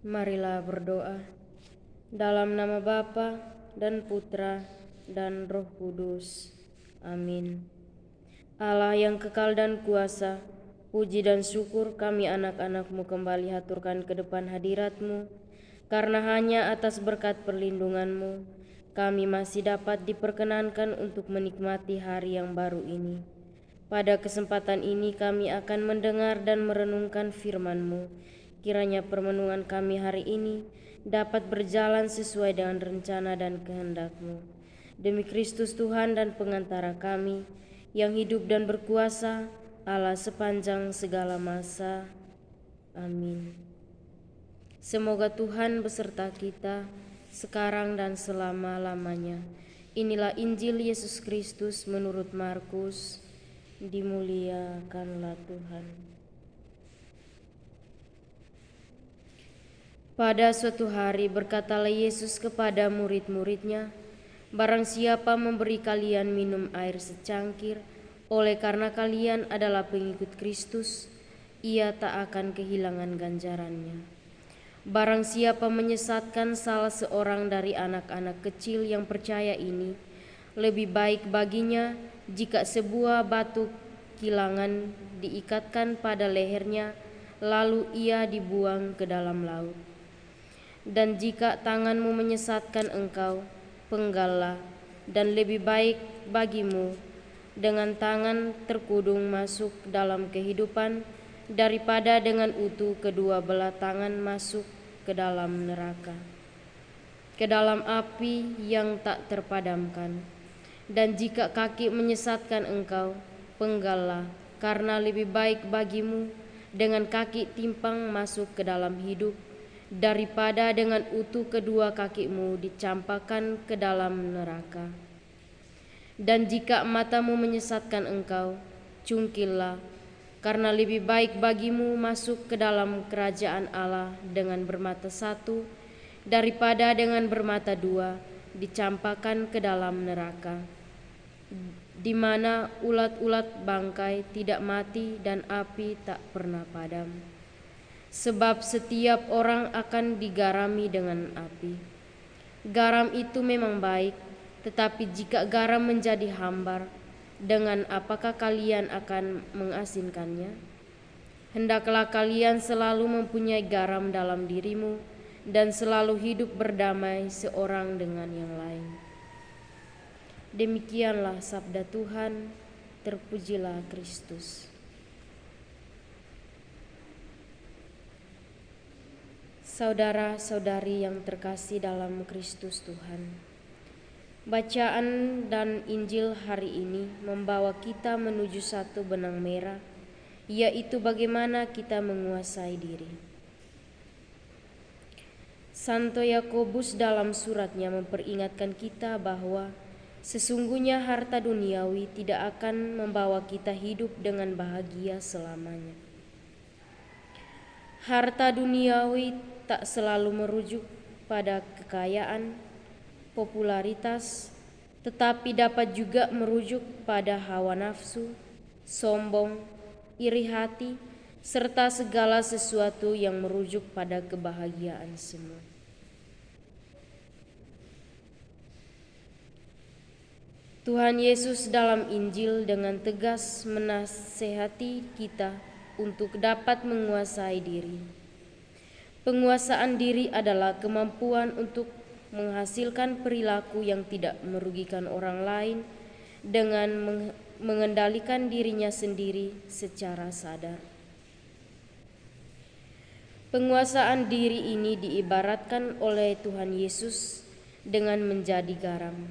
Marilah berdoa. Dalam nama Bapa dan Putra dan Roh Kudus. Amin. Allah yang kekal dan kuasa, puji dan syukur kami anak-anak-Mu kembali haturkan ke depan hadirat-Mu, karena hanya atas berkat perlindungan-Mu, kami masih dapat diperkenankan untuk menikmati hari yang baru ini. Pada kesempatan ini kami akan mendengar dan merenungkan firman-Mu. Kiranya permenungan kami hari ini dapat berjalan sesuai dengan rencana dan kehendak-Mu. Demi Kristus Tuhan dan pengantara kami, yang hidup dan berkuasa, Allah sepanjang segala masa. Amin. Semoga Tuhan beserta kita, sekarang dan selama-lamanya. Inilah Injil Yesus Kristus menurut Markus. Dimuliakanlah Tuhan. Pada suatu hari berkatalah Yesus kepada murid-muridnya, "Barang siapa memberi kalian minum air secangkir, oleh karena kalian adalah pengikut Kristus, ia tak akan kehilangan ganjarannya. Barang siapa menyesatkan salah seorang dari anak-anak kecil yang percaya ini, lebih baik baginya jika sebuah batu kilangan diikatkan pada lehernya, lalu ia dibuang ke dalam laut. Dan jika tanganmu menyesatkan engkau, penggallah, dan lebih baik bagimu dengan tangan terkudung masuk dalam kehidupan daripada dengan utuh kedua belah tangan masuk ke dalam neraka, ke dalam api yang tak terpadamkan. Dan jika kaki menyesatkan engkau, penggallah, karena lebih baik bagimu dengan kaki timpang masuk ke dalam hidup daripada dengan utuh kedua kakimu dicampakkan ke dalam neraka. Dan jika matamu menyesatkan engkau, cungkillah, karena lebih baik bagimu masuk ke dalam kerajaan Allah dengan bermata satu daripada dengan bermata dua dicampakkan ke dalam neraka, di mana ulat-ulat bangkai tidak mati dan api tak pernah padam. Sebab setiap orang akan digarami dengan api. Garam itu memang baik, tetapi jika garam menjadi hambar, dengan apakah kalian akan mengasinkannya? Hendaklah kalian selalu mempunyai garam dalam dirimu dan selalu hidup berdamai seorang dengan yang lain." Demikianlah sabda Tuhan, terpujilah Kristus. Saudara-saudari yang terkasih dalam Kristus Tuhan, bacaan dan Injil hari ini membawa kita menuju satu benang merah, yaitu bagaimana kita menguasai diri. Santo Yakobus dalam suratnya memperingatkan kita bahwa sesungguhnya harta duniawi tidak akan membawa kita hidup dengan bahagia selamanya. Harta duniawi tak selalu merujuk pada kekayaan, popularitas, tetapi dapat juga merujuk pada hawa nafsu, sombong, iri hati, serta segala sesuatu yang merujuk pada kebahagiaan semu. Tuhan Yesus dalam Injil dengan tegas menasehati kita untuk dapat menguasai diri. Penguasaan diri adalah kemampuan untuk menghasilkan perilaku yang tidak merugikan orang lain dengan mengendalikan dirinya sendiri secara sadar. Penguasaan diri ini diibaratkan oleh Tuhan Yesus dengan menjadi garam.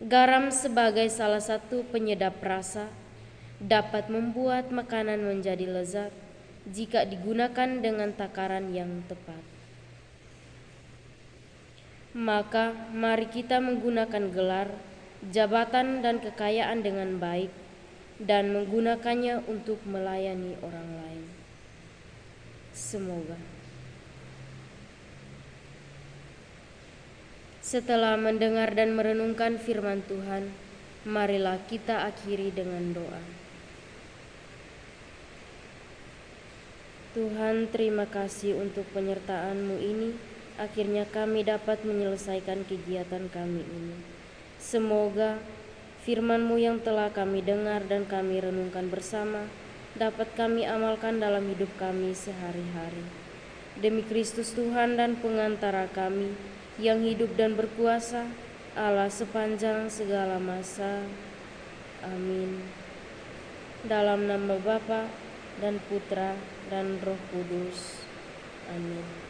Garam sebagai salah satu penyedap rasa dapat membuat makanan menjadi lezat jika digunakan dengan takaran yang tepat. Maka mari kita menggunakan gelar, jabatan dan kekayaan dengan baik dan menggunakannya untuk melayani orang lain. Semoga. Setelah mendengar dan merenungkan firman Tuhan, marilah kita akhiri dengan doa. Tuhan, terima kasih untuk penyertaan-Mu ini. Akhirnya kami dapat menyelesaikan kegiatan kami ini. Semoga firman-Mu yang telah kami dengar dan kami renungkan bersama dapat kami amalkan dalam hidup kami sehari-hari. Demi Kristus Tuhan dan pengantara kami yang hidup dan berkuasa, Allah sepanjang segala masa. Amin. Dalam nama Bapa dan Putra dan Roh Kudus. Amin.